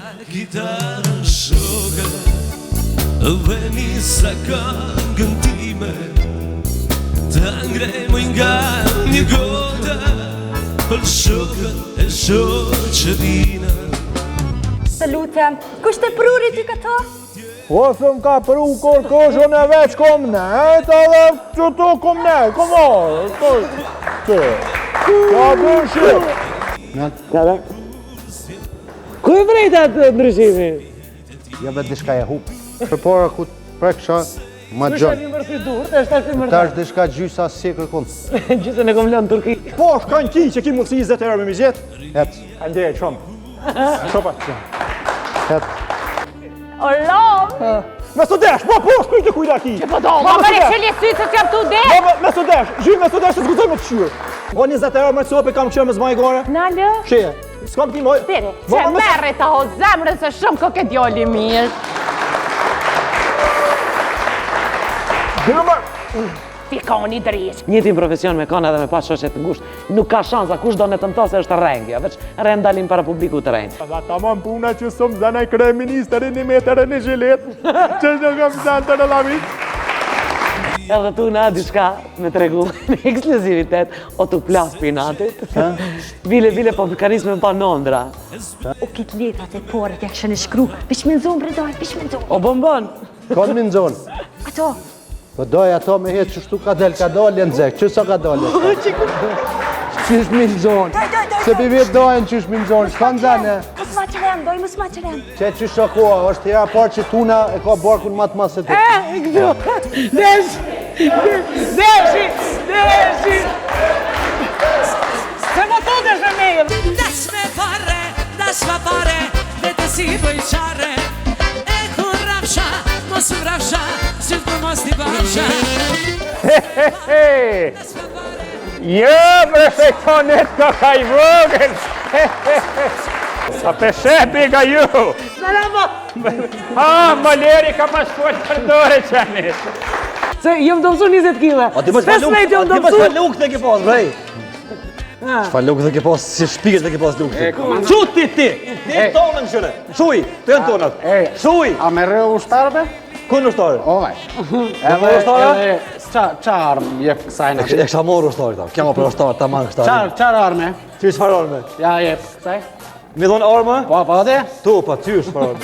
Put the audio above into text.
Kitarën shoke dhe nisa këngën time të ngrejmë nga një gote për shokën e shoqërina. Salute, kush të pruri ty këto? Po thëm ka pru kur koshën e veç kom net, edhe që tu kom net, kom orë, që ka dërshim. Kada? Ku e vrejta të ndryshimi? Ja bet dishka e hup. Për para ku prekësha ma Është gjën. një mërësi dur, është ashtë një Ta mërësi. është dishka gjysa si kërkun. Gjysën e kom lënë në Turki. Po, shkanë ki që ki mundësi 20 euro me mizjet. Het, Andej, shumë. Shopa. het. O lam! Me së desh, po, shkuj të kujda ki. Po do, ma më reqeli sytë që jam tu de! Me së desh, zhymë me së desh, të zguzoj me të shyrë. O 20 euro me të sope kam qërë me zmaj gore. Na lë? Sheje, s'kam ti moj. Dere, që merre të ho zemrën se shumë ko ke djoli mirë. Dërëmër. Ti ka unë i drish. Njëtin profesion me kanë edhe me pas shoqe të ngusht. Nuk ka shansa, kush do në të mto se është rengja, veç rend dalim para publiku të rengj. Dhe ta mam puna që sëmë zanaj krej ministerin një metere një zhilet, që në kam zanë të në lamit. Edhe tu na diçka me tregu në ekskluzivitet, o tu plas pinatit. Vile po karizme pa Londra. O kitë letrat e porët e këshën e shkru, pish me nëzonë bre dojë, pish me nëzonë. O bombon. Konë mi në zonë. Ato, Po doj ato me hetë që shtu ka dalje në zekë, që sa ka dalje? Qysh mi në zonë? Se për vetë dojnë qysh mi në zonë, shka në zane? mos ma qërem, dojë mos ma qërem. Që që shakoa, është hera parë që tuna e ka barkun matë masë të. Deshi! Se më tu desh me meje! Dash me pare, dhe të si bëjqare. E ku rafsha, mos vrafsha, që të mos t'i bafsha. Jo, prefektonet ka ka i vogël. Sa peshepi ka ju. Salama! Maleri ka pas folë për dore qenit. Se jëmë dëmsu 20 kile. A ti më shfa lukë dhe ke pas, brej. Shfa lukë dhe ke pas, si shpikët dhe ke pas lukë. Qut ti! Ti tonën këshëre. Shuj, të janë tonët. Shuj! A me rë ushtarëve? Kënë ushtarë? Ovaj. Edhe ushtarë? Qa armë jep kësajnë? E kësha morë ushtarë ta. Kjama për ushtarë, ta manë ushtarë. Qar arme? Ty shfar arme? Ja jep kësaj? Mi dhonë arme? Po, dhe? Tu, pa ty shfar arme.